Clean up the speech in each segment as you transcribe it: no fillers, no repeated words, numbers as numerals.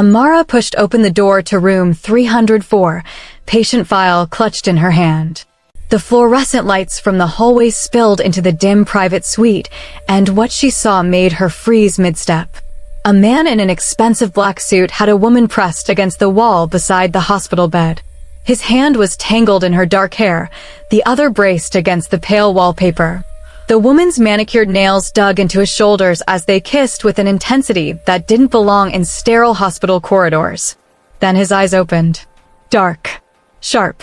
Amara pushed open the door to room 304, patient file clutched in her hand. The fluorescent lights from the hallway spilled into the dim private suite, and what she saw made her freeze mid-step. A man in an expensive black suit had a woman pressed against the wall beside the hospital bed. His hand was tangled in her dark hair, the other braced against the pale wallpaper. The woman's manicured nails dug into his shoulders as they kissed with an intensity that didn't belong in sterile hospital corridors. Then his eyes opened. Dark. Sharp.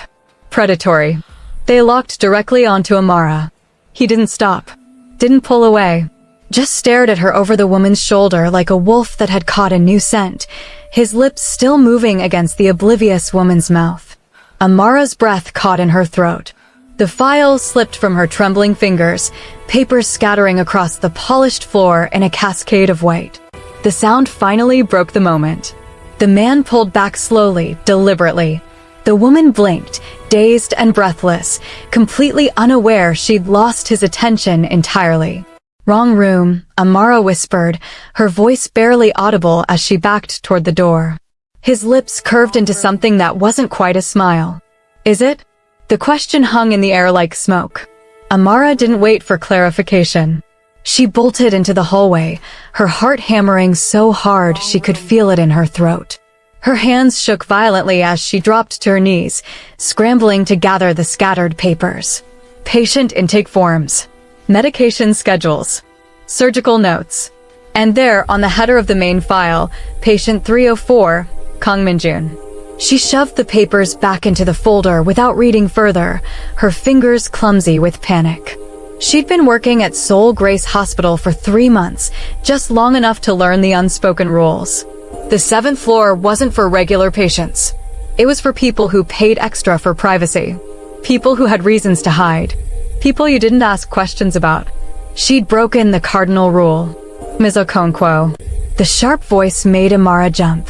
Predatory. They locked directly onto Amara. He didn't stop. Didn't pull away. Just stared at her over the woman's shoulder like a wolf that had caught a new scent, his lips still moving against the oblivious woman's mouth. Amara's breath caught in her throat. The file slipped from her trembling fingers, papers scattering across the polished floor in a cascade of white. The sound finally broke the moment. The man pulled back slowly, deliberately. The woman blinked, dazed and breathless, completely unaware she'd lost his attention entirely. Wrong room, Amara whispered, her voice barely audible as she backed toward the door. His lips curved into something that wasn't quite a smile. Is it? The question hung in the air like smoke. Amara didn't wait for clarification. She bolted into the hallway, her heart hammering so hard she could feel it in her throat. Her hands shook violently as she dropped to her knees, scrambling to gather the scattered papers. Patient intake forms. Medication schedules. Surgical notes. And there, on the header of the main file, patient 304, Kang Minjun. She shoved the papers back into the folder without reading further, her fingers clumsy with panic. She'd been working at Seoul Grace Hospital for 3 months, just long enough to learn the unspoken rules. The 7th floor wasn't for regular patients. It was for people who paid extra for privacy. People who had reasons to hide. People you didn't ask questions about. She'd broken the cardinal rule. Ms. Okonkwo. The sharp voice made Amara jump.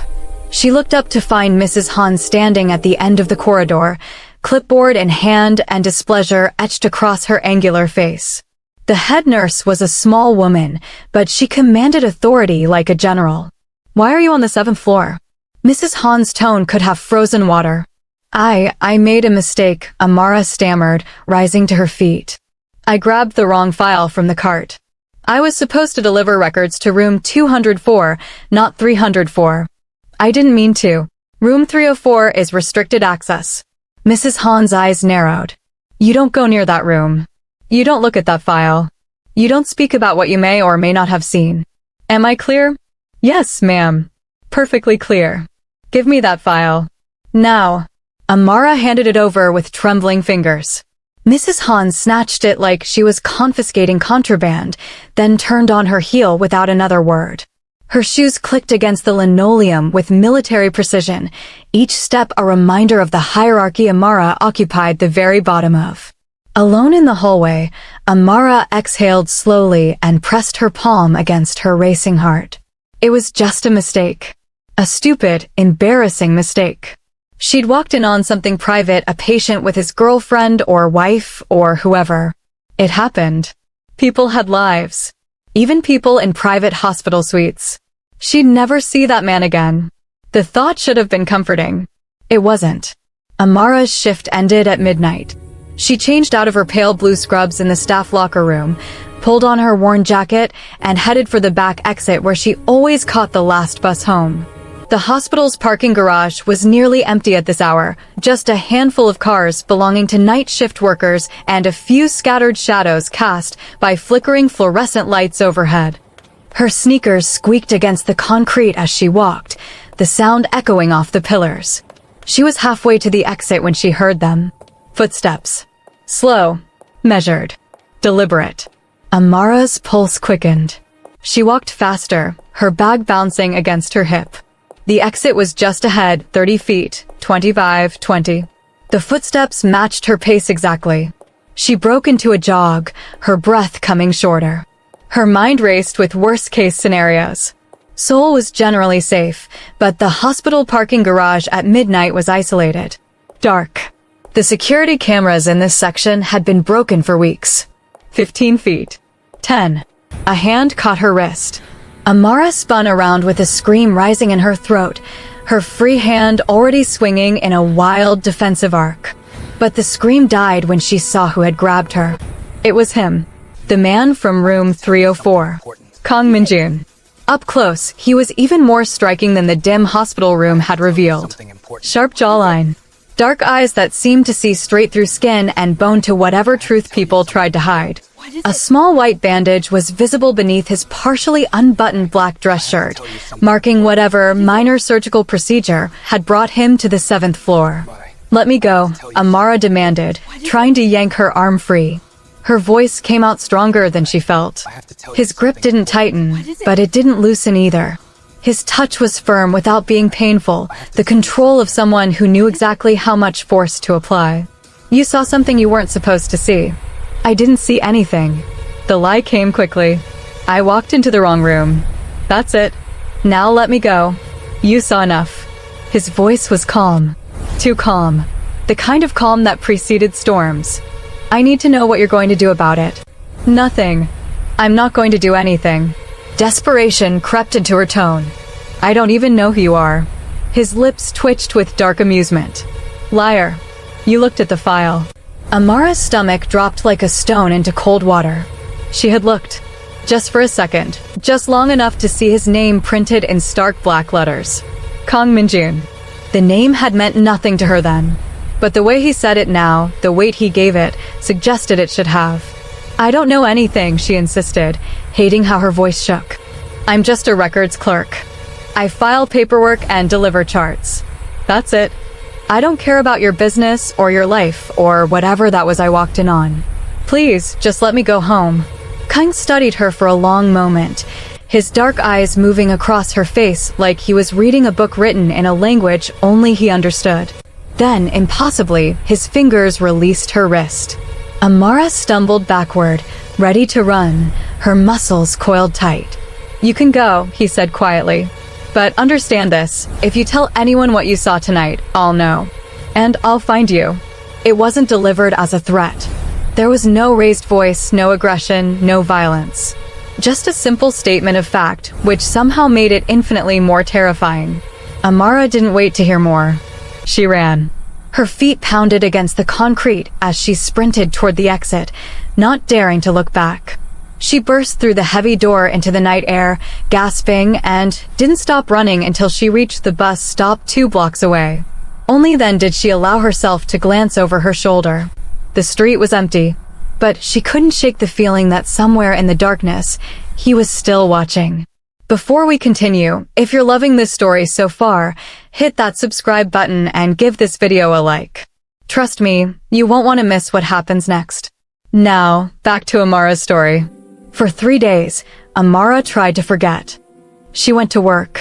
She looked up to find Mrs. Han standing at the end of the corridor, clipboard in hand and displeasure etched across her angular face. The head nurse was a small woman, but she commanded authority like a general. Why are you on the 7th floor? Mrs. Han's tone could have frozen water. I made a mistake, Amara stammered, rising to her feet. I grabbed the wrong file from the cart. I was supposed to deliver records to room 204, not 304. I didn't mean to. Room 304 is restricted access. Mrs. Han's eyes narrowed. You don't go near that room. You don't look at that file. You don't speak about what you may or may not have seen. Am I clear? Yes, ma'am. Perfectly clear. Give me that file. Now. Amara handed it over with trembling fingers. Mrs. Han snatched it like she was confiscating contraband, then turned on her heel without another word. Her shoes clicked against the linoleum with military precision, each step a reminder of the hierarchy Amara occupied the very bottom of. Alone in the hallway, Amara exhaled slowly and pressed her palm against her racing heart. It was just a mistake. A stupid, embarrassing mistake. She'd walked in on something private, a patient with his girlfriend or wife or whoever. It happened. People had lives. Even people in private hospital suites. She'd never see that man again. The thought should have been comforting. It wasn't. Amara's shift ended at midnight. She changed out of her pale blue scrubs in the staff locker room, pulled on her worn jacket, and headed for the back exit where she always caught the last bus home. The hospital's parking garage was nearly empty at this hour, just a handful of cars belonging to night shift workers and a few scattered shadows cast by flickering fluorescent lights overhead. Her sneakers squeaked against the concrete as she walked, the sound echoing off the pillars. She was halfway to the exit when she heard them. Footsteps. Slow, measured, deliberate. Amara's pulse quickened. She walked faster, her bag bouncing against her hip. The exit was just ahead, 30 feet, 25, 20. The footsteps matched her pace exactly. She broke into a jog, her breath coming shorter. Her mind raced with worst-case scenarios. Seoul was generally safe, but the hospital parking garage at midnight was isolated. Dark. The security cameras in this section had been broken for weeks. 15 feet. 10. A hand caught her wrist. Amara spun around with a scream rising in her throat, her free hand already swinging in a wild defensive arc. But the scream died when she saw who had grabbed her. It was him, the man from room 304, Kang Minjun. Up close, he was even more striking than the dim hospital room had revealed. Sharp jawline, dark eyes that seemed to see straight through skin and bone to whatever truth people tried to hide. A small white bandage was visible beneath his partially unbuttoned black dress shirt, marking whatever minor surgical procedure had brought him to the 7th floor. "Let me go," Amara demanded, trying to yank her arm free. Her voice came out stronger than she felt. His grip didn't tighten, but it didn't loosen either. His touch was firm without being painful, the control of someone who knew exactly how much force to apply. "You saw something you weren't supposed to see." "I didn't see anything." The lie came quickly. "I walked into the wrong room. That's it. Now let me go. You saw enough." His voice was calm. Too calm. The kind of calm that preceded storms. "I need to know what you're going to do about it." "Nothing. I'm not going to do anything." Desperation crept into her tone. "I don't even know who you are." His lips twitched with dark amusement. "Liar. You looked at the file." Amara's stomach dropped like a stone into cold water. She had looked. Just for a second. Just long enough to see his name printed in stark black letters. Kang Minjun. The name had meant nothing to her then. But the way he said it now, the weight he gave it, suggested it should have. "I don't know anything," she insisted, hating how her voice shook. "I'm just a records clerk. I file paperwork and deliver charts. That's it. I don't care about your business or your life or whatever that was I walked in on. Please, just let me go home." Kang studied her for a long moment, his dark eyes moving across her face like he was reading a book written in a language only he understood. Then, impossibly, his fingers released her wrist. Amara stumbled backward, ready to run, her muscles coiled tight. "You can go," he said quietly. "But understand this, if you tell anyone what you saw tonight, I'll know. And I'll find you." It wasn't delivered as a threat. There was no raised voice, no aggression, no violence. Just a simple statement of fact, which somehow made it infinitely more terrifying. Amara didn't wait to hear more. She ran. Her feet pounded against the concrete as she sprinted toward the exit, not daring to look back. She burst through the heavy door into the night air, gasping, and didn't stop running until she reached the bus stop 2 blocks away. Only then did she allow herself to glance over her shoulder. The street was empty, but she couldn't shake the feeling that somewhere in the darkness, he was still watching. Before we continue, if you're loving this story so far, hit that subscribe button and give this video a like. Trust me, you won't want to miss what happens next. Now, back to Amara's story. For 3 days, Amara tried to forget. She went to work,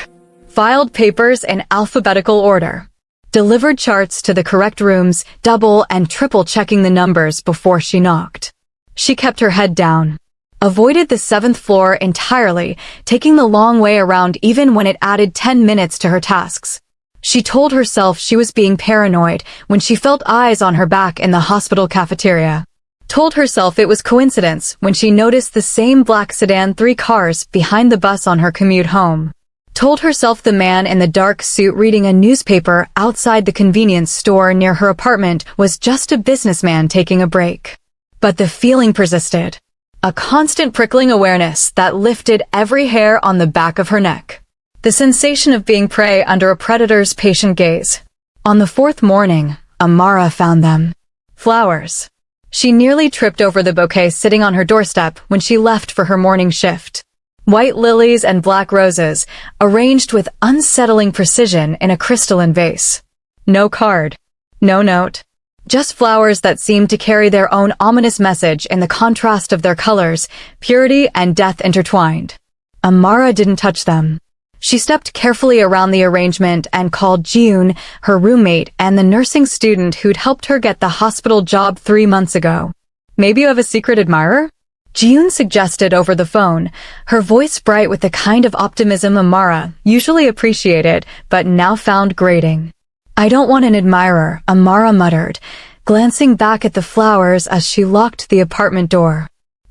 filed papers in alphabetical order, delivered charts to the correct rooms, double and triple checking the numbers before she knocked. She kept her head down, avoided the 7th floor entirely, taking the long way around even when it added 10 minutes to her tasks. She told herself she was being paranoid when she felt eyes on her back in the hospital cafeteria. Told herself it was coincidence when she noticed the same black sedan 3 cars behind the bus on her commute home. Told herself the man in the dark suit reading a newspaper outside the convenience store near her apartment was just a businessman taking a break. But the feeling persisted. A constant prickling awareness that lifted every hair on the back of her neck. The sensation of being prey under a predator's patient gaze. On the 4th morning, Amara found them. Flowers. She nearly tripped over the bouquet sitting on her doorstep when she left for her morning shift. White lilies and black roses, arranged with unsettling precision in a crystalline vase. No card. No note. Just flowers that seemed to carry their own ominous message in the contrast of their colors, purity and death intertwined. Amara didn't touch them. She stepped carefully around the arrangement and called June, her roommate and the nursing student who'd helped her get the hospital job 3 months ago. "Maybe you have a secret admirer?" June suggested over the phone, her voice bright with the kind of optimism Amara usually appreciated but now found grating. "I don't want an admirer," Amara muttered, glancing back at the flowers as she locked the apartment door.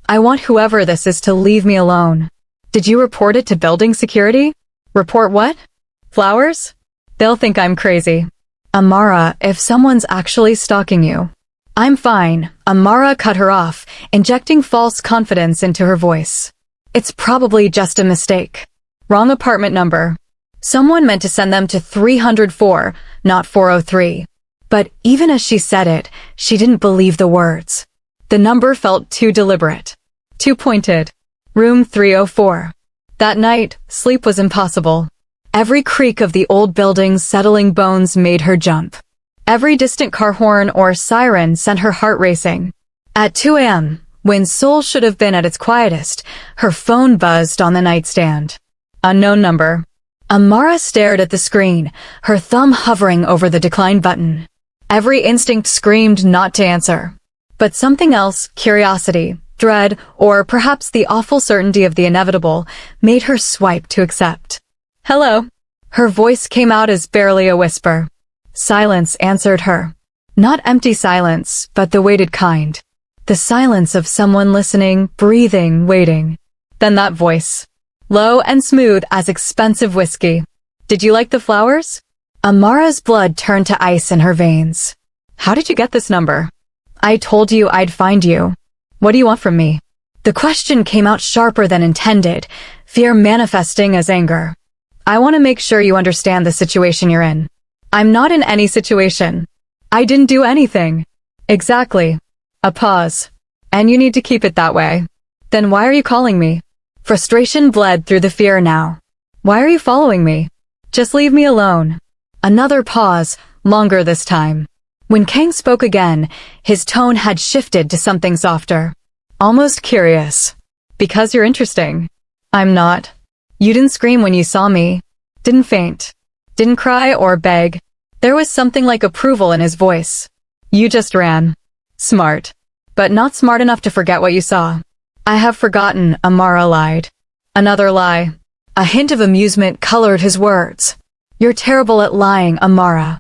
"I want whoever this is to leave me alone." Did you report it to building security? Report what? Flowers? They'll think I'm crazy. Amara, if someone's actually stalking you. I'm fine. Amara cut her off, injecting false confidence into her voice. It's probably just a mistake. Wrong apartment number. Someone meant to send them to 304, not 403. But even as she said it, she didn't believe the words. The number felt too deliberate. Too pointed. Room 304. That night, sleep was impossible. Every creak of the old building's settling bones made her jump. Every distant car horn or siren sent her heart racing. At 2 a.m., when Seoul should have been at its quietest, her phone buzzed on the nightstand. Unknown number. Amara stared at the screen, her thumb hovering over the decline button. Every instinct screamed not to answer. But something else, curiosity, dread, or perhaps the awful certainty of the inevitable, made her swipe to accept. Hello. Her voice came out as barely a whisper. Silence answered her. Not empty silence, but the weighted kind. The silence of someone listening, breathing, waiting. Then that voice. Low and smooth as expensive whiskey. Did you like the flowers? Amara's blood turned to ice in her veins. How did you get this number? I told you I'd find you. What do you want from me? The question came out sharper than intended, fear manifesting as anger. I want to make sure you understand the situation you're in. I'm not in any situation. I didn't do anything. Exactly. A pause. And you need to keep it that way. Then why are you calling me? Frustration bled through the fear now. Why are you following me? Just leave me alone. Another pause, longer this time. When Kang spoke again, his tone had shifted to something softer. Almost curious. Because you're interesting. I'm not. You didn't scream when you saw me. Didn't faint. Didn't cry or beg. There was something like approval in his voice. You just ran. Smart. But not smart enough to forget what you saw. I have forgotten, Amara lied. Another lie. A hint of amusement colored his words. You're terrible at lying, Amara.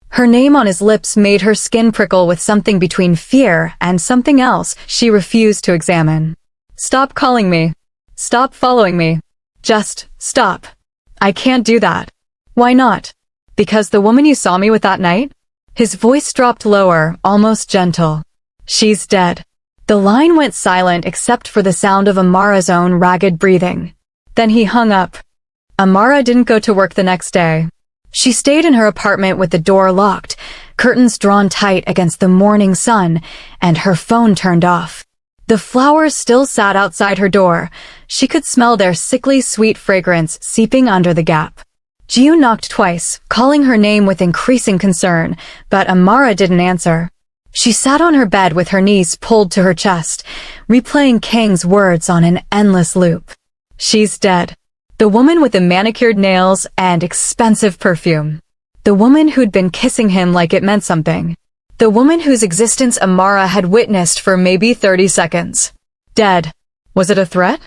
Her name on his lips made her skin prickle with something between fear and something else she refused to examine. Stop calling me. Stop following me. Just stop. I can't do that. Why not? Because the woman you saw me with that night? His voice dropped lower, almost gentle. She's dead. The line went silent except for the sound of Amara's own ragged breathing. Then he hung up. Amara didn't go to work the next day. She stayed in her apartment with the door locked, curtains drawn tight against the morning sun, and her phone turned off. The flowers still sat outside her door. She could smell their sickly sweet fragrance seeping under the gap. Jiu knocked twice, calling her name with increasing concern, but Amara didn't answer. She sat on her bed with her knees pulled to her chest, replaying Kang's words on an endless loop. She's dead. The woman with the manicured nails and expensive perfume. The woman who'd been kissing him like it meant something. The woman whose existence Amara had witnessed for maybe 30 seconds. Dead. Was it a threat?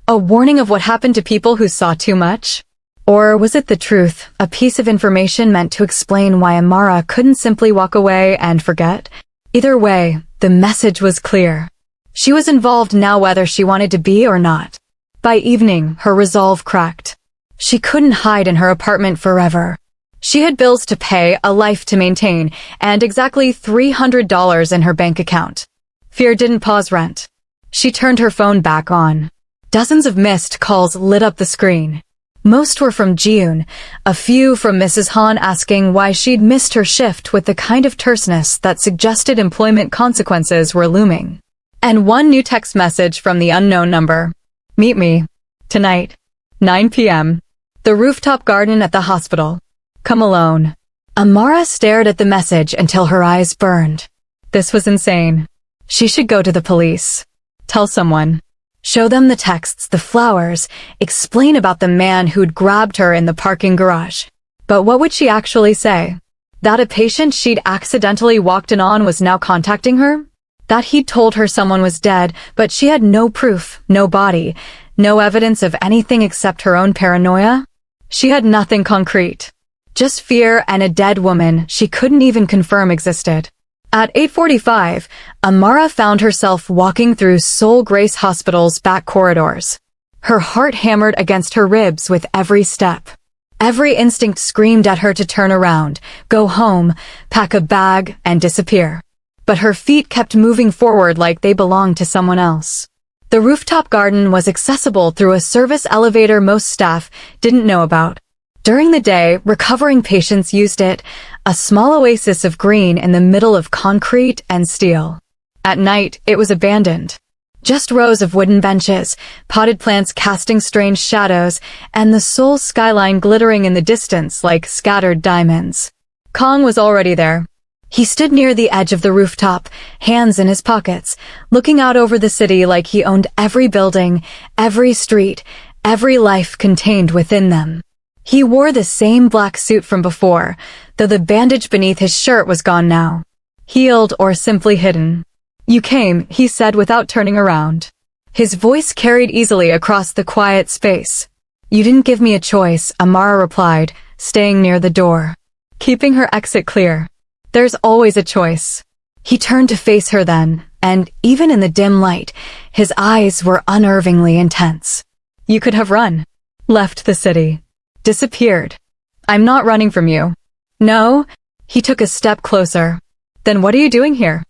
A warning of what happened to people who saw too much? Or was it the truth, a piece of information meant to explain why Amara couldn't simply walk away and forget? Either way, the message was clear. She was involved now whether she wanted to be or not. By evening, her resolve cracked. She couldn't hide in her apartment forever. She had bills to pay, a life to maintain, and exactly $300 in her bank account. Fear didn't pause rent. She turned her phone back on. Dozens of missed calls lit up the screen. Most were from Jiun, a few from Mrs. Han asking why she'd missed her shift with the kind of terseness that suggested employment consequences were looming. And one new text message from the unknown number. Meet me. Tonight. 9 p.m. The rooftop garden at the hospital. Come alone. Amara stared at the message until her eyes burned. This was insane. She should go to the police. Tell someone. Show them the texts, the flowers, explain about the man who'd grabbed her in the parking garage. But what would she actually say? That a patient she'd accidentally walked in on was now contacting her? That he'd told her someone was dead, but she had no proof, no body, no evidence of anything except her own paranoia? She had nothing concrete. Just fear and a dead woman she couldn't even confirm existed. At 8:45, Amara found herself walking through Seoul Grace Hospital's back corridors. Her heart hammered against her ribs with every step. Every instinct screamed at her to turn around, go home, pack a bag, and disappear. But her feet kept moving forward like they belonged to someone else. The rooftop garden was accessible through a service elevator most staff didn't know about. During the day, recovering patients used it, a small oasis of green in the middle of concrete and steel. At night, it was abandoned. Just rows of wooden benches, potted plants casting strange shadows, and the Seoul skyline glittering in the distance like scattered diamonds. Kong was already there. He stood near the edge of the rooftop, hands in his pockets, looking out over the city like he owned every building, every street, every life contained within them. He wore the same black suit from before, though the bandage beneath his shirt was gone now. Healed or simply hidden. "You came," he said without turning around. His voice carried easily across the quiet space. "You didn't give me a choice," Amara replied, staying near the door, keeping her exit clear. "There's always a choice." He turned to face her then, and even in the dim light, his eyes were unnervingly intense. "You could have run. Left the city. Disappeared. I'm not running from you." "No?" He took a step closer. "Then what are you doing here?"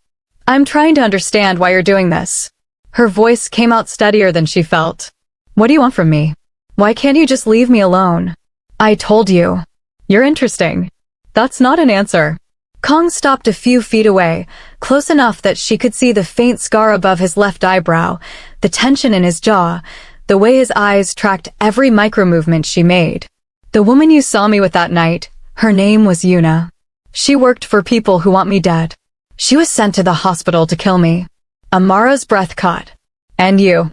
"I'm trying to understand why you're doing this." Her voice came out steadier than she felt. "What do you want from me? Why can't you just leave me alone?" "I told you." "You're interesting." "That's not an answer." Kong stopped a few feet away, close enough that she could see the faint scar above his left eyebrow, the tension in his jaw, the way his eyes tracked every micro-movement she made. "The woman you saw me with that night, her name was Yuna. She worked for people who want me dead. She was sent to the hospital to kill me." Amara's breath caught. "And you?"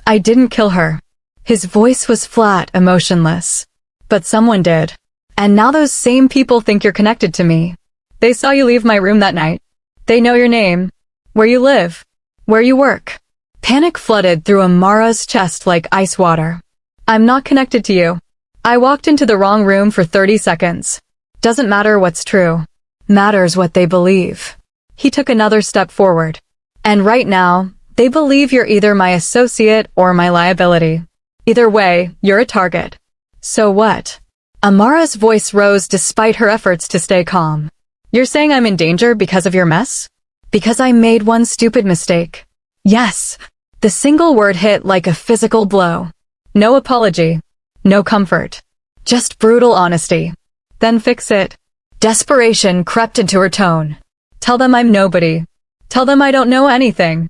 "I didn't kill her." His voice was flat, emotionless. "But someone did. And now those same people think you're connected to me. They saw you leave my room that night. They know your name, where you live, where you work." Panic flooded through Amara's chest like ice water. "I'm not connected to you. I walked into the wrong room for 30 seconds. Doesn't matter what's true. Matters what they believe." He took another step forward. "And right now, they believe you're either my associate or my liability. Either way, you're a target." "So what?" Amara's voice rose despite her efforts to stay calm. "You're saying I'm in danger because of your mess? Because I made one stupid mistake." "Yes." The single word hit like a physical blow. No apology. No comfort. Just brutal honesty. "Then fix it." Desperation crept into her tone. "Tell them I'm nobody. Tell them I don't know anything."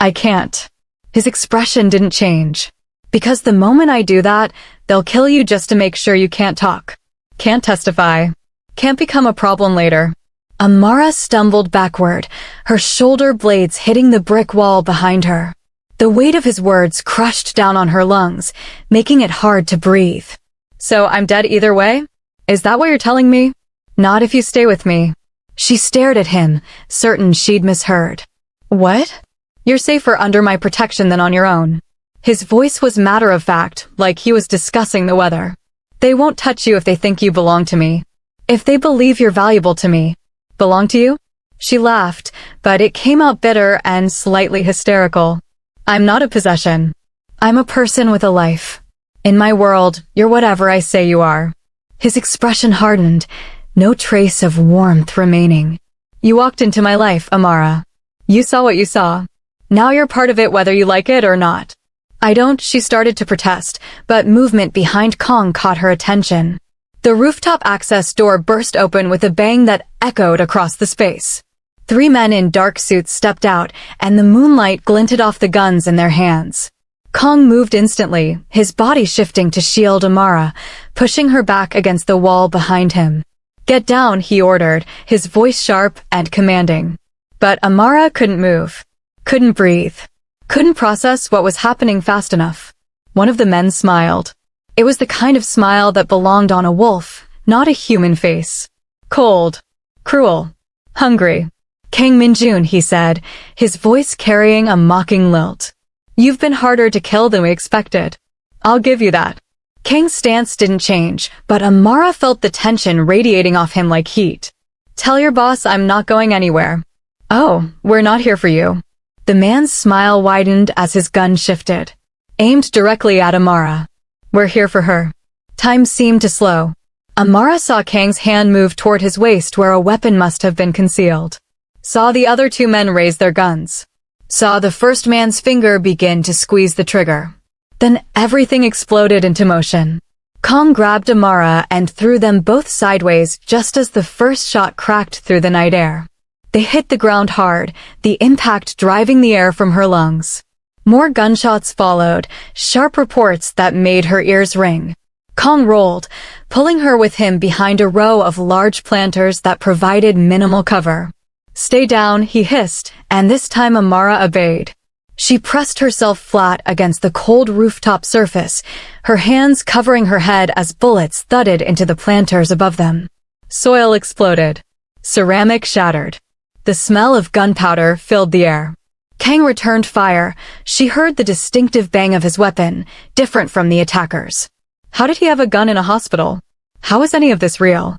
"I can't." His expression didn't change. "Because the moment I do that, they'll kill you just to make sure you can't talk. Can't testify. Can't become a problem later." Amara stumbled backward, her shoulder blades hitting the brick wall behind her. The weight of his words crushed down on her lungs, making it hard to breathe. "So I'm dead either way? Is that what you're telling me?" "Not if you stay with me." She stared at him, certain she'd misheard. "What?" "You're safer under my protection than on your own." His voice was matter-of-fact, like he was discussing the weather. "They won't touch you if they think you belong to me. If they believe you're valuable to me." "Belong to you?" She laughed, but it came out bitter and slightly hysterical. "I'm not a possession. I'm a person with a life. In my world, you're whatever I say you are." His expression hardened, no trace of warmth remaining. "You walked into my life, Amara. You saw what you saw. Now you're part of it whether you like it or not." "I don't," she started to protest, but movement behind Kong caught her attention. The rooftop access door burst open with a bang that echoed across the space. 3 men in dark suits stepped out, and the moonlight glinted off the guns in their hands. Kong moved instantly, his body shifting to shield Amara, pushing her back against the wall behind him. "Get down," he ordered, his voice sharp and commanding. But Amara couldn't move, couldn't breathe, couldn't process what was happening fast enough. One of the men smiled. It was the kind of smile that belonged on a wolf, not a human face. "Cold, cruel, hungry. Kang Minjun," he said, his voice carrying a mocking lilt. "You've been harder to kill than we expected. I'll give you that." Kang's stance didn't change, but Amara felt the tension radiating off him like heat. "Tell your boss I'm not going anywhere." "Oh, we're not here for you." The man's smile widened as his gun shifted. aimed directly at Amara. "We're here for her." Time seemed to slow. Amara saw Kang's hand move toward his waist where a weapon must have been concealed. Saw the other two men raise their guns. Saw the first man's finger begin to squeeze the trigger. Then everything exploded into motion. Kang grabbed Amara and threw them both sideways just as the first shot cracked through the night air. They hit the ground hard, the impact driving the air from her lungs. More gunshots followed, sharp reports that made her ears ring. Kang rolled, pulling her with him behind a row of large planters that provided minimal cover. "Stay down," he hissed, and this time Amara obeyed. She pressed herself flat against the cold rooftop surface, her hands covering her head as bullets thudded into the planters above them. Soil exploded. Ceramic shattered. The smell of gunpowder filled the air. Kang returned fire. She heard the distinctive bang of his weapon, different from the attackers. How did he have a gun in a hospital? How is any of this real?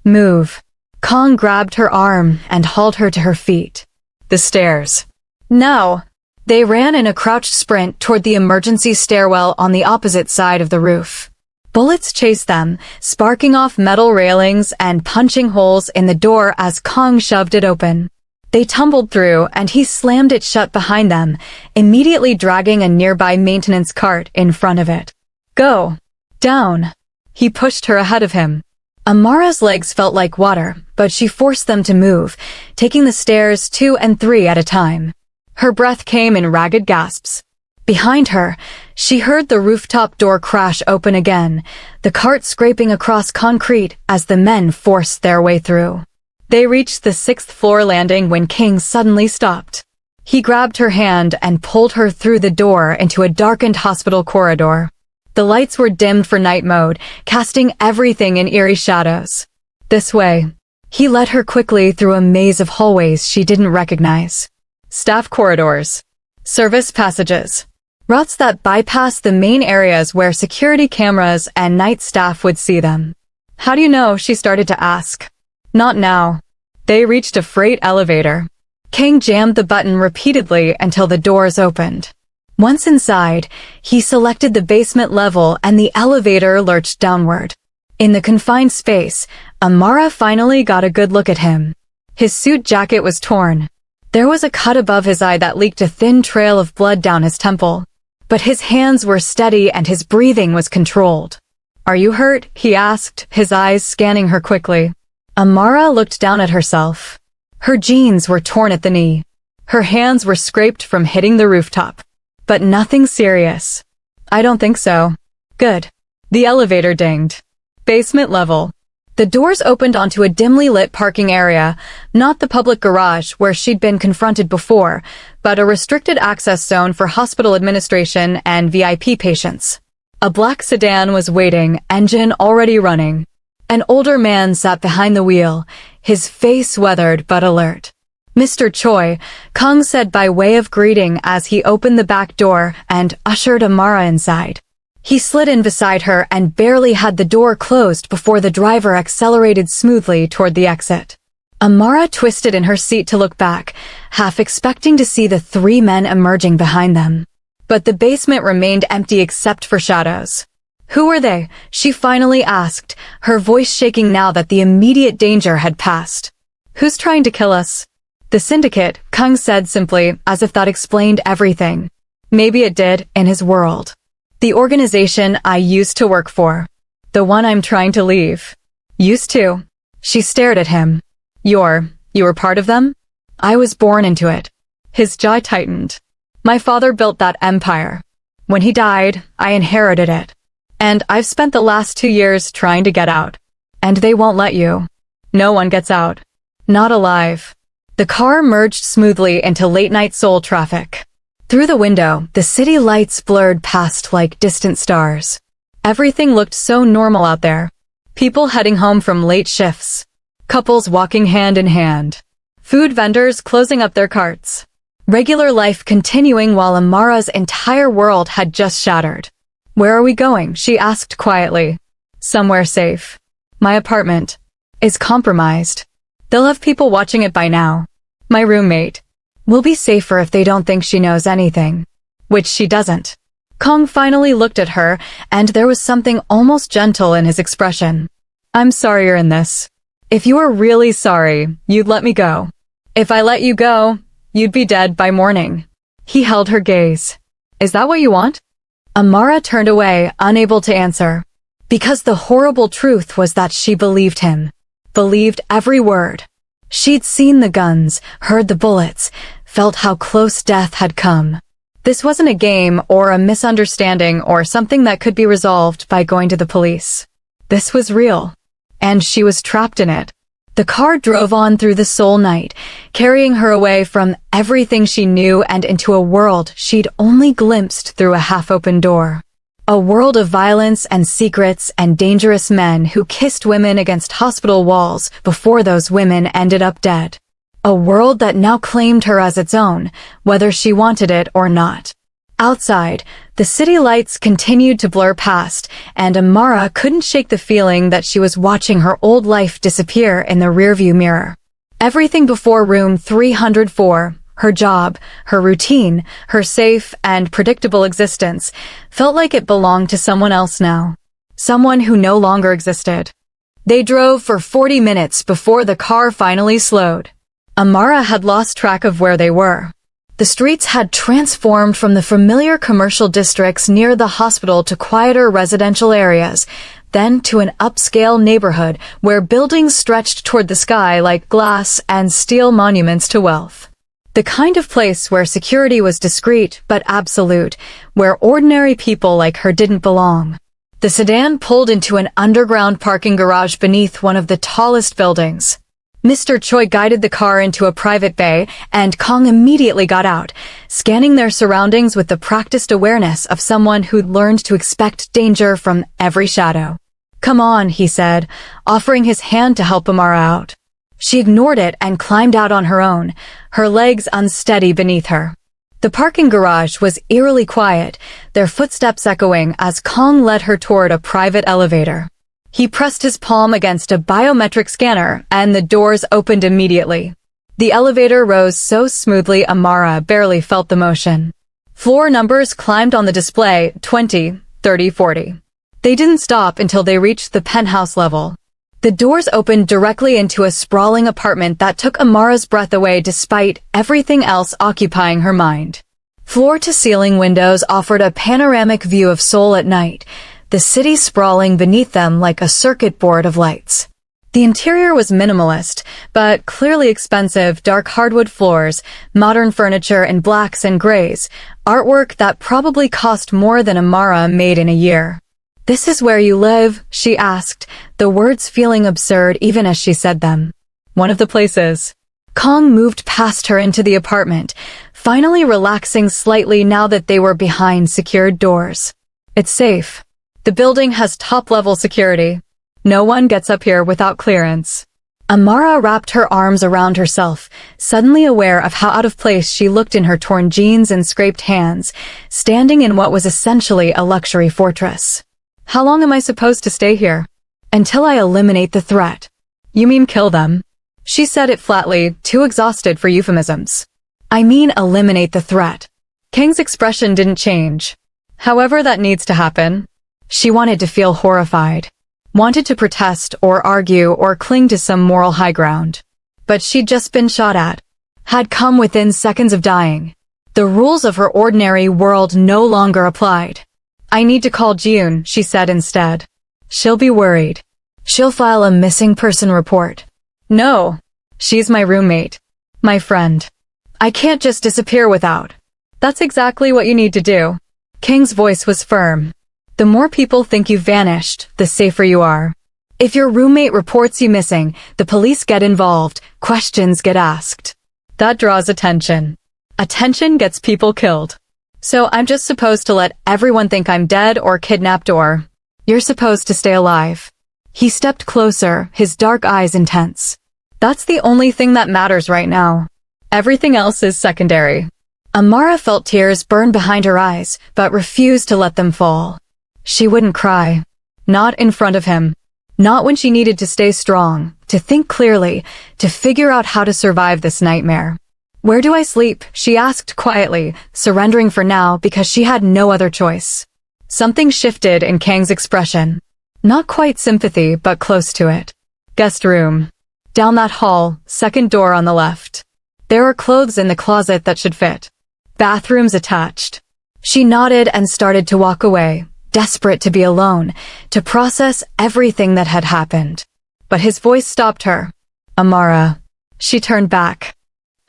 "Move." Kang grabbed her arm and hauled her to her feet. "The stairs." "Now." They ran in a crouched sprint toward the emergency stairwell on the opposite side of the roof. Bullets chased them, sparking off metal railings and punching holes in the door as Kang shoved it open. They tumbled through, and he slammed it shut behind them, immediately dragging a nearby maintenance cart in front of it. "Go. Down." He pushed her ahead of him. Amara's legs felt like water, but she forced them to move, taking the stairs 2 and 3 at a time. Her breath came in ragged gasps. Behind her, she heard the rooftop door crash open again, the cart scraping across concrete as the men forced their way through. They reached the 6th floor landing when King suddenly stopped. He grabbed her hand and pulled her through the door into a darkened hospital corridor. The lights were dimmed for night mode, casting everything in eerie shadows. "This way." He led her quickly through a maze of hallways she didn't recognize. Staff corridors. Service passages. Routes that bypass the main areas where security cameras and night staff would see them. "How do you know?" she started to ask. "Not now." They reached a freight elevator. King jammed the button repeatedly until the doors opened. Once inside, he selected the basement level and the elevator lurched downward. In the confined space, Amara finally got a good look at him. His suit jacket was torn. There was a cut above his eye that leaked a thin trail of blood down his temple. But his hands were steady and his breathing was controlled. "Are you hurt?" he asked, his eyes scanning her quickly. Amara looked down at herself. Her jeans were torn at the knee. Her hands were scraped from hitting the rooftop. But nothing serious. "I don't think so." "Good." The elevator dinged. Basement level. The doors opened onto a dimly lit parking area, not the public garage where she'd been confronted before, but a restricted access zone for hospital administration and VIP patients. A black sedan was waiting, engine already running. An older man sat behind the wheel, his face weathered but alert. "Mr. Choi," Kang said by way of greeting as he opened the back door and ushered Amara inside. He slid in beside her and barely had the door closed before the driver accelerated smoothly toward the exit. Amara twisted in her seat to look back, half expecting to see the 3 men emerging behind them. But the basement remained empty except for shadows. "Who were they?" she finally asked, her voice shaking now that the immediate danger had passed. "Who's trying to kill us?" "The syndicate," Kang said simply, as if that explained everything. Maybe it did, in his world. "The organization I used to work for. The one I'm trying to leave." "Used to?" She stared at him. You were part of them?" "I was born into it." His jaw tightened. "My father built that empire. When he died, I inherited it. And I've spent the last 2 years trying to get out. And they won't let you. No one gets out. Not alive." The car merged smoothly into late-night Seoul traffic. Through the window, the city lights blurred past like distant stars. Everything looked so normal out there. People heading home from late shifts. Couples walking hand in hand. Food vendors closing up their carts. Regular life continuing while Amara's entire world had just shattered. "Where are we going?" she asked quietly. "Somewhere safe. My apartment is compromised. They'll have people watching it by now. My roommate will be safer if they don't think she knows anything." "Which she doesn't." Kong finally looked at her, and there was something almost gentle in his expression. I'm sorry you're in this. If you were really sorry, you'd let me go. If I let you go, you'd be dead by morning. He held her gaze. Is that what you want? Amara turned away, unable to answer. Because the horrible truth was that she believed him. Believed every word. She'd seen the guns, heard the bullets, felt how close death had come. This wasn't a game or a misunderstanding or something that could be resolved by going to the police. This was real. And she was trapped in it. The car drove on through the Seoul night, carrying her away from everything she knew and into a world she'd only glimpsed through a half-open door. A world of violence and secrets and dangerous men who kissed women against hospital walls before those women ended up dead. A world that now claimed her as its own, whether she wanted it or not. Outside, the city lights continued to blur past, and Amara couldn't shake the feeling that she was watching her old life disappear in the rearview mirror. Everything before room 304, her job, her routine, her safe and predictable existence, felt like it belonged to someone else now. Someone who no longer existed. They drove for 40 minutes before the car finally slowed. Amara had lost track of where they were. The streets had transformed from the familiar commercial districts near the hospital to quieter residential areas, then to an upscale neighborhood where buildings stretched toward the sky like glass and steel monuments to wealth. The kind of place where security was discreet but absolute, where ordinary people like her didn't belong. The sedan pulled into an underground parking garage beneath one of the tallest buildings. Mr. Choi guided the car into a private bay, and Kong immediately got out, scanning their surroundings with the practiced awareness of someone who'd learned to expect danger from every shadow. Come on, he said, offering his hand to help Amara out. She ignored it and climbed out on her own, her legs unsteady beneath her. The parking garage was eerily quiet, their footsteps echoing as Kong led her toward a private elevator. He pressed his palm against a biometric scanner, and the doors opened immediately. The elevator rose so smoothly Amara barely felt the motion. Floor numbers climbed on the display, 20, 30, 40. They didn't stop until they reached the penthouse level. The doors opened directly into a sprawling apartment that took Amara's breath away despite everything else occupying her mind. Floor-to-ceiling windows offered a panoramic view of Seoul at night, the city sprawling beneath them like a circuit board of lights. The interior was minimalist, but clearly expensive, dark hardwood floors, modern furniture in blacks and grays, artwork that probably cost more than Amara made in a year. This is where you live? She asked, the words feeling absurd even as she said them. One of the places. Kong moved past her into the apartment, finally relaxing slightly now that they were behind secured doors. It's safe. The building has top-level security. No one gets up here without clearance. Amara wrapped her arms around herself, suddenly aware of how out of place she looked in her torn jeans and scraped hands, standing in what was essentially a luxury fortress. How long am I supposed to stay here? Until I eliminate the threat. You mean kill them? She said it flatly, too exhausted for euphemisms. I mean eliminate the threat. King's expression didn't change. However that needs to happen. She wanted to feel horrified. Wanted to protest or argue or cling to some moral high ground. But she'd just been shot at. Had come within seconds of dying. The rules of her ordinary world no longer applied. I need to call Jiun, she said instead. She'll be worried. She'll file a missing person report. No. She's my roommate. My friend. I can't just disappear without. That's exactly what you need to do. King's voice was firm. The more people think you've vanished, the safer you are. If your roommate reports you missing, the police get involved, questions get asked. That draws attention. Attention gets people killed. So I'm just supposed to let everyone think I'm dead or kidnapped or... You're supposed to stay alive. He stepped closer, his dark eyes intense. That's the only thing that matters right now. Everything else is secondary. Amara felt tears burn behind her eyes, but refused to let them fall. She wouldn't cry. Not in front of him. Not when she needed to stay strong, to think clearly, to figure out how to survive this nightmare. Where do I sleep? She asked quietly, surrendering for now because she had no other choice. Something shifted in Kang's expression. Not quite sympathy, but close to it. Guest room. Down that hall, second door on the left. There are clothes in the closet that should fit. Bathrooms attached. She nodded and started to walk away, desperate to be alone, to process everything that had happened. But his voice stopped her. Amara. She turned back.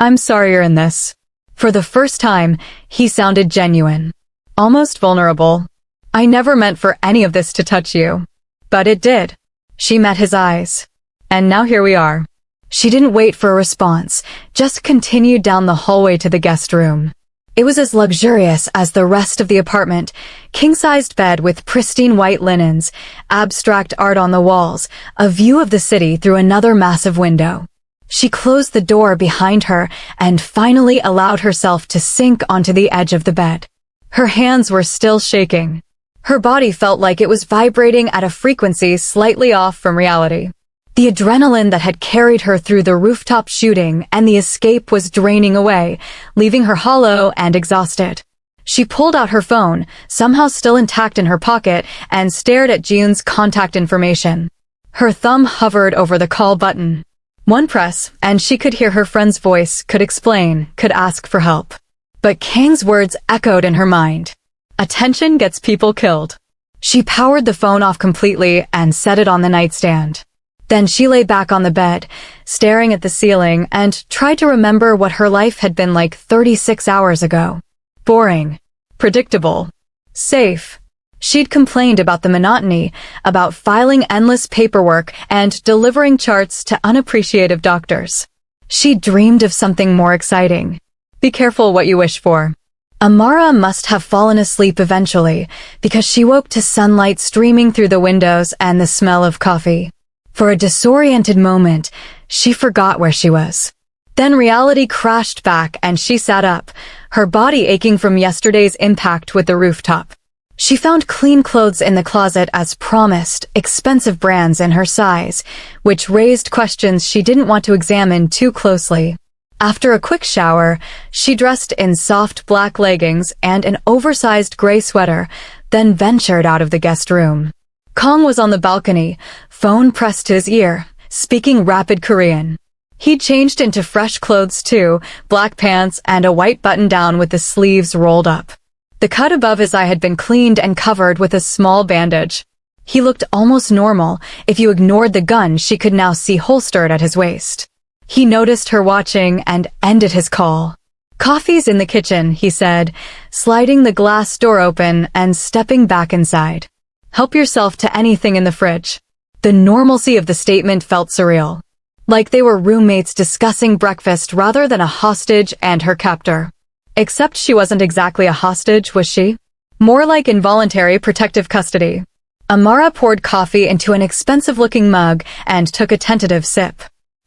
I'm sorry you're in this. For the first time, he sounded genuine. Almost vulnerable. I never meant for any of this to touch you. But it did. She met his eyes. And now here we are. She didn't wait for a response, just continued down the hallway to the guest room. It was as luxurious as the rest of the apartment, king-sized bed with pristine white linens, abstract art on the walls, a view of the city through another massive window. She closed the door behind her and finally allowed herself to sink onto the edge of the bed. Her hands were still shaking. Her body felt like it was vibrating at a frequency slightly off from reality. The adrenaline that had carried her through the rooftop shooting and the escape was draining away, leaving her hollow and exhausted. She pulled out her phone, somehow still intact in her pocket, and stared at Jiun's contact information. Her thumb hovered over the call button. One press, and she could hear her friend's voice, could explain, could ask for help. But Kang's words echoed in her mind. Attention gets people killed. She powered the phone off completely and set it on the nightstand. Then she lay back on the bed, staring at the ceiling, and tried to remember what her life had been like 36 hours ago. Boring. Predictable. Safe. She'd complained about the monotony, about filing endless paperwork and delivering charts to unappreciative doctors. She dreamed of something more exciting. Be careful what you wish for. Amara must have fallen asleep eventually, because she woke to sunlight streaming through the windows and the smell of coffee. For a disoriented moment, she forgot where she was. Then reality crashed back and she sat up, her body aching from yesterday's impact with the rooftop. She found clean clothes in the closet as promised, expensive brands in her size, which raised questions she didn't want to examine too closely. After a quick shower, she dressed in soft black leggings and an oversized gray sweater, then ventured out of the guest room. Kang was on the balcony, phone pressed to his ear, speaking rapid Korean. He'd changed into fresh clothes too, black pants and a white button-down with the sleeves rolled up. The cut above his eye had been cleaned and covered with a small bandage. He looked almost normal. If you ignored the gun, she could now see holstered at his waist. He noticed her watching and ended his call. Coffee's in the kitchen, he said, sliding the glass door open and stepping back inside. Help yourself to anything in the fridge. The normalcy of the statement felt surreal. Like they were roommates discussing breakfast rather than a hostage and her captor. Except she wasn't exactly a hostage, was she? More like involuntary protective custody. Amara poured coffee into an expensive-looking mug and took a tentative sip.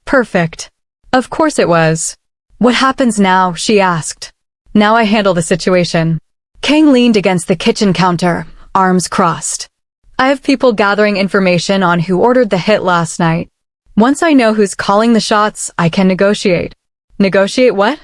Perfect. Of course it was. What happens now? She asked. Now I handle the situation. Kang leaned against the kitchen counter, arms crossed. I have people gathering information on who ordered the hit last night. Once I know who's calling the shots, I can negotiate. Negotiate what?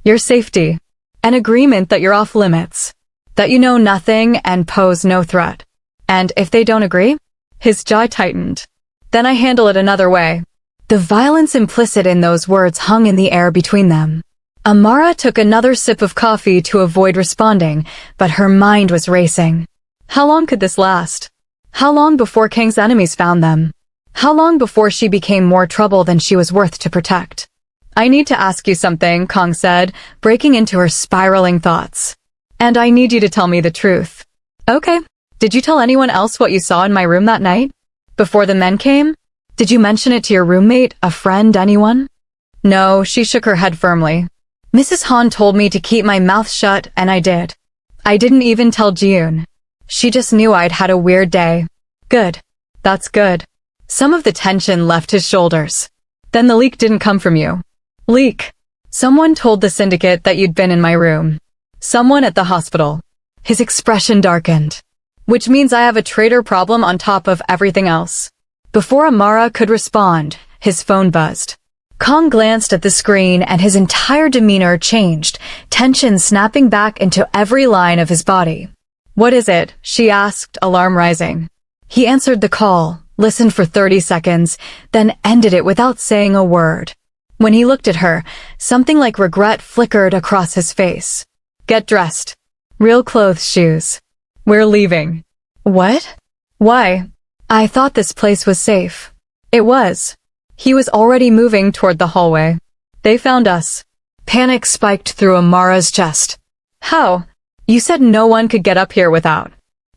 Your safety. An agreement that you're off limits. That you know nothing and pose no threat. And if they don't agree? His jaw tightened. Then I handle it another way. The violence implicit in those words hung in the air between them. Amara took another sip of coffee to avoid responding, but her mind was racing. How long could this last? How long before Kang's enemies found them? How long before she became more trouble than she was worth to protect? I need to ask you something, Kang said, breaking into her spiraling thoughts. And I need you to tell me the truth. Okay. Did you tell anyone else what you saw in my room that night? Before the men came? Did you mention it to your roommate, a friend, anyone? No, she shook her head firmly. Mrs. Han told me to keep my mouth shut, and I did. I didn't even tell Jiun. She just knew I'd had a weird day. Good. That's good. Some of the tension left his shoulders. Then the leak didn't come from you. Leak. Someone told the syndicate that you'd been in my room. Someone at the hospital. His expression darkened. Which means I have a traitor problem on top of everything else. Before Amara could respond, his phone buzzed. Kong glanced at the screen and his entire demeanor changed, tension snapping back into every line of his body. "What is it?" she asked, alarm rising. He answered the call, listened for 30 seconds, then ended it without saying a word. When he looked at her, something like regret flickered across his face. "Get dressed. Real clothes, shoes. We're leaving." "What? Why? I thought this place was safe." It was. He was already moving toward the hallway. "They found us." Panic spiked through Amara's chest. "How? You said no one could get up here without."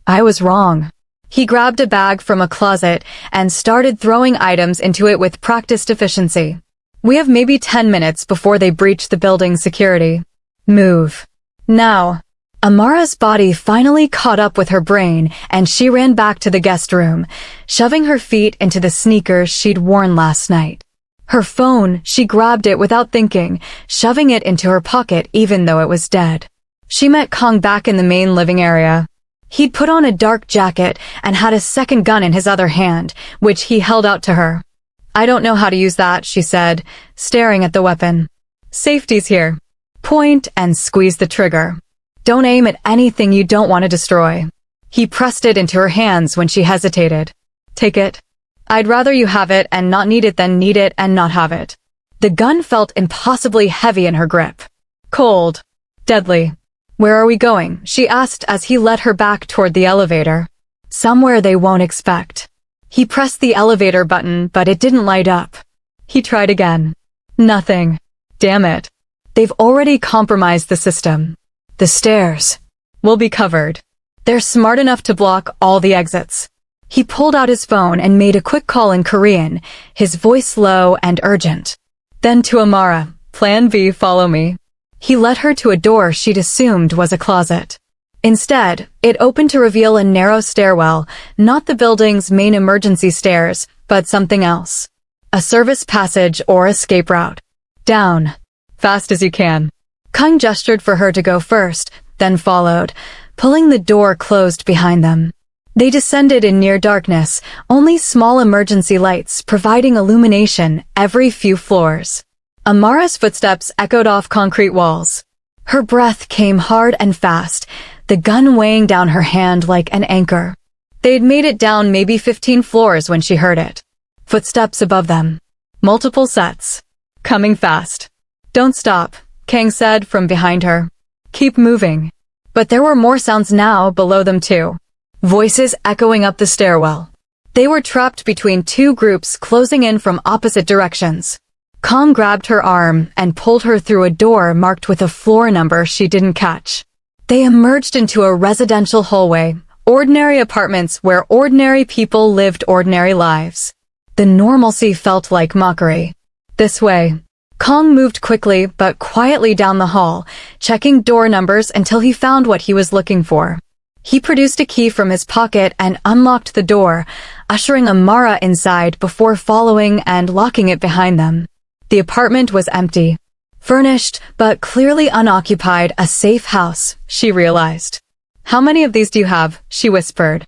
"I was wrong." He grabbed a bag from a closet and started throwing items into it with practiced efficiency. "We have maybe 10 minutes before they breach the building's security. Move. Now." Amara's body finally caught up with her brain, and she ran back to the guest room, shoving her feet into the sneakers she'd worn last night. Her phone, she grabbed it without thinking, shoving it into her pocket even though it was dead. She met Kong back in the main living area. He'd put on a dark jacket and had a second gun in his other hand, which he held out to her. "I don't know how to use that," she said, staring at the weapon. "Safety's here. Point and squeeze the trigger. Don't aim at anything you don't want to destroy." He pressed it into her hands when she hesitated. "Take it. I'd rather you have it and not need it than need it and not have it." The gun felt impossibly heavy in her grip. Cold. Deadly. "Where are we going?" she asked as he led her back toward the elevator. "Somewhere they won't expect." He pressed the elevator button, but it didn't light up. He tried again. Nothing. Damn it. They've already compromised the system. "The stairs. Will be covered. They're smart enough to block all the exits." He pulled out his phone and made a quick call in Korean, his voice low and urgent. Then to Amara, "Plan B, follow me." He led her to a door she'd assumed was a closet. Instead, it opened to reveal a narrow stairwell, not the building's main emergency stairs, but something else. A service passage or escape route. "Down. Fast as you can." Kung gestured for her to go first, then followed, pulling the door closed behind them. They descended in near darkness, only small emergency lights providing illumination every few floors. Amara's footsteps echoed off concrete walls. Her breath came hard and fast, the gun weighing down her hand like an anchor. They'd made it down maybe 15 floors when she heard it. Footsteps above them. Multiple sets. Coming fast. "Don't stop," Kang said from behind her. "Keep moving." But there were more sounds now below them too. Voices echoing up the stairwell. They were trapped between two groups closing in from opposite directions. Kong grabbed her arm and pulled her through a door marked with a floor number she didn't catch. They emerged into a residential hallway, ordinary apartments where ordinary people lived ordinary lives. The normalcy felt like mockery. "This way." Kong moved quickly but quietly down the hall, checking door numbers until he found what he was looking for. He produced a key from his pocket and unlocked the door, ushering Amara inside before following and locking it behind them. The apartment was empty. Furnished, but clearly unoccupied, a safe house, she realized. "How many of these do you have?" she whispered.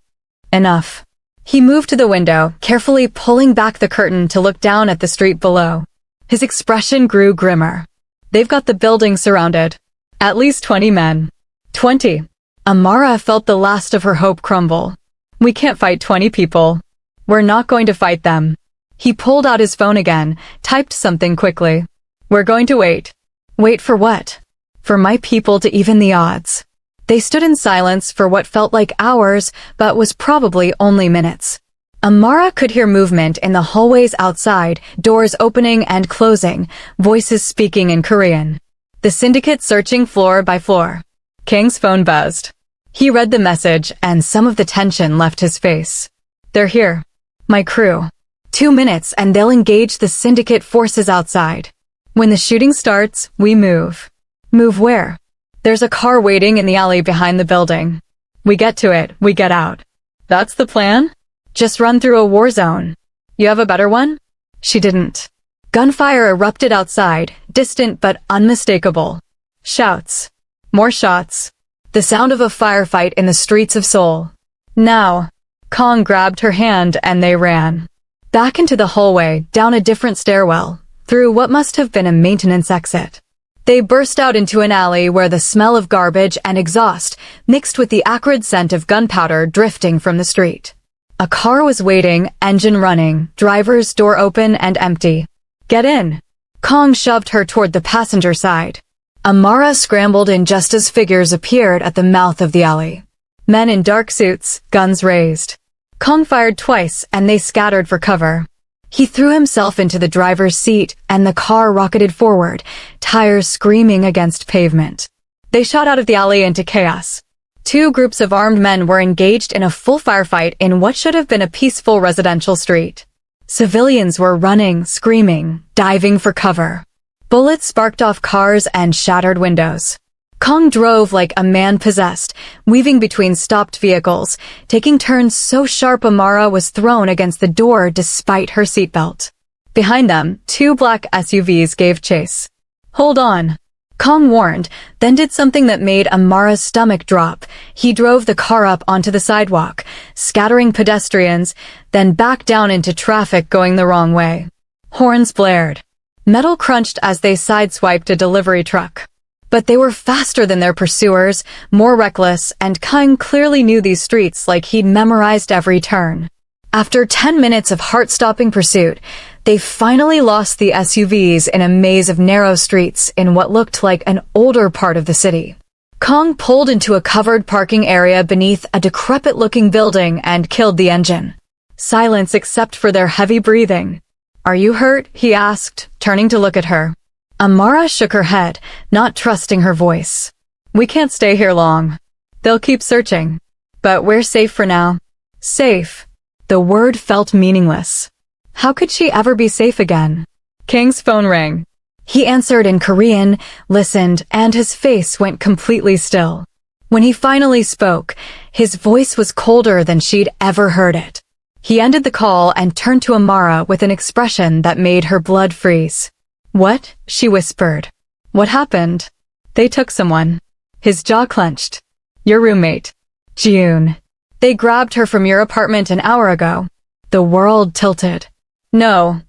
"Enough." He moved to the window, carefully pulling back the curtain to look down at the street below. His expression grew grimmer. "They've got the building surrounded. At least 20 men." 20. Amara felt the last of her hope crumble. "We can't fight 20 people. We're not going to fight them." He pulled out his phone again, typed something quickly. "We're going to wait." "Wait for what?" "For my people to even the odds." They stood in silence for what felt like hours, but was probably only minutes. Amara could hear movement in the hallways outside, doors opening and closing, voices speaking in Korean. The syndicate searching floor by floor. Kang's phone buzzed. He read the message, and some of the tension left his face. "They're here. My crew. 2 minutes and they'll engage the syndicate forces outside. When the shooting starts, we move." "Move where?" "There's a car waiting in the alley behind the building. We get to it, we get out." "That's the plan?" "Just run through a war zone." "You have a better one?" She didn't. Gunfire erupted outside, distant but unmistakable. Shouts. More shots. The sound of a firefight in the streets of Seoul. "Now." Kong grabbed her hand and they ran. Back into the hallway, down a different stairwell. through what must have been a maintenance exit. They burst out into an alley where the smell of garbage and exhaust mixed with the acrid scent of gunpowder drifting from the street. A car was waiting, engine running, driver's door open and empty. "Get in." Kong shoved her toward the passenger side. Amara scrambled in just as figures appeared at the mouth of the alley. Men in dark suits, guns raised. Kong fired twice and they scattered for cover. He threw himself into the driver's seat and the car rocketed forward, tires screaming against pavement. They shot out of the alley into chaos. Two groups of armed men were engaged in a full firefight in what should have been a peaceful residential street. Civilians were running, screaming, diving for cover. Bullets sparked off cars and shattered windows. Kong drove like a man possessed, weaving between stopped vehicles, taking turns so sharp Amara was thrown against the door despite her seatbelt. Behind them, two black SUVs gave chase. "Hold on," Kong warned, then did something that made Amara's stomach drop. He drove the car up onto the sidewalk, scattering pedestrians, then back down into traffic going the wrong way. Horns blared. Metal crunched as they sideswiped a delivery truck. But they were faster than their pursuers, more reckless, and Kong clearly knew these streets like he'd memorized every turn. After 10 minutes of heart-stopping pursuit, they finally lost the SUVs in a maze of narrow streets in what looked like an older part of the city. Kong pulled into a covered parking area beneath a decrepit-looking building and killed the engine. Silence except for their heavy breathing. "Are you hurt?" he asked, turning to look at her. Amara shook her head, not trusting her voice. "We can't stay here long. They'll keep searching. But we're safe for now." Safe. The word felt meaningless. How could she ever be safe again? King's phone rang. He answered in Korean, listened, and his face went completely still. When he finally spoke, his voice was colder than she'd ever heard it. He ended the call and turned to Amara with an expression that made her blood freeze. "What?" she whispered. "What happened?" "They took someone." His jaw clenched. "Your roommate. June. They grabbed her from your apartment an hour ago." The world tilted. No,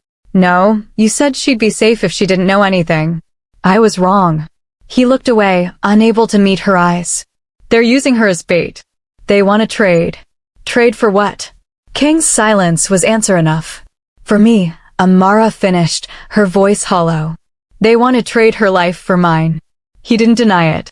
you said she'd be safe if she didn't know anything." "I was wrong." He looked away, unable to meet her eyes. "They're using her as bait. They want to trade." "Trade for what?" King's silence was answer enough. "For me," Amara finished, her voice hollow. "They want to trade her life for mine." He didn't deny it.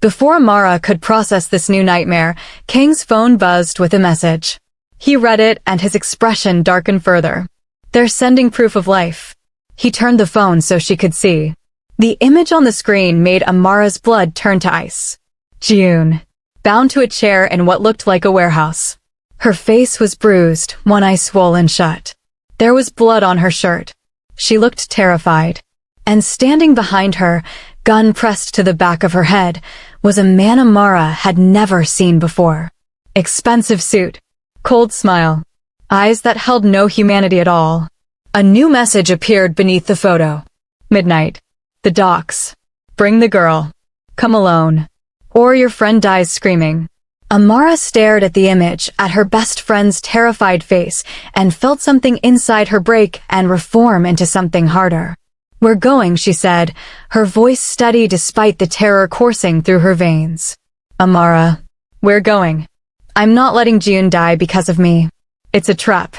Before Amara could process this new nightmare, King's phone buzzed with a message. He read it and his expression darkened further. "They're sending proof of life." He turned the phone so she could see. The image on the screen made Amara's blood turn to ice. June, bound to a chair in what looked like a warehouse. Her face was bruised, one eye swollen shut. There was blood on her shirt. She looked terrified. And standing behind her, gun pressed to the back of her head, was a man Amara had never seen before. Expensive suit. Cold smile. Eyes that held no humanity at all. A new message appeared beneath the photo. Midnight. The docks. Bring the girl. Come alone. Or your friend dies screaming. Amara stared at the image, at her best friend's terrified face, and felt something inside her break and reform into something harder. "We're going," she said, her voice steady despite the terror coursing through her veins. "Amara, we're going. I'm not letting June die because of me. It's a trap.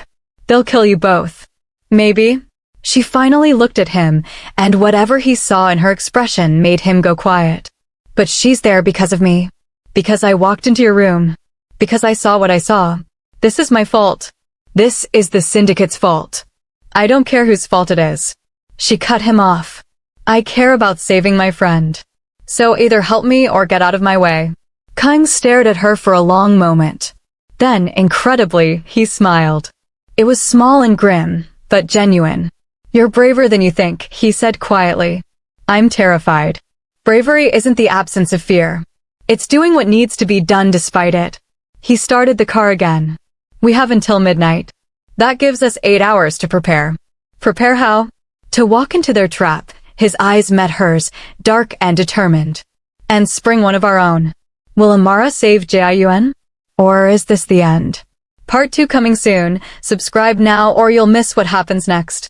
They'll kill you both." "Maybe." She finally looked at him, and whatever he saw in her expression made him go quiet. "But she's there because of me. Because I walked into your room. Because I saw what I saw. This is my fault. This is the syndicate's fault. I don't care whose fault it is." She cut him off. "I care about saving my friend. So either help me or get out of my way." Kang stared at her for a long moment. Then, incredibly, he smiled. It was small and grim, but genuine. "You're braver than you think," he said quietly. "I'm terrified. Bravery isn't the absence of fear. It's doing what needs to be done despite it." He started the car again. "We have until midnight. That gives us 8 hours to prepare." "Prepare how?" "To walk into their trap." His eyes met hers, dark and determined. "And spring one of our own. Will Amara save Jiayuan? Or is this the end?" Part 2 coming soon. Subscribe now or you'll miss what happens next.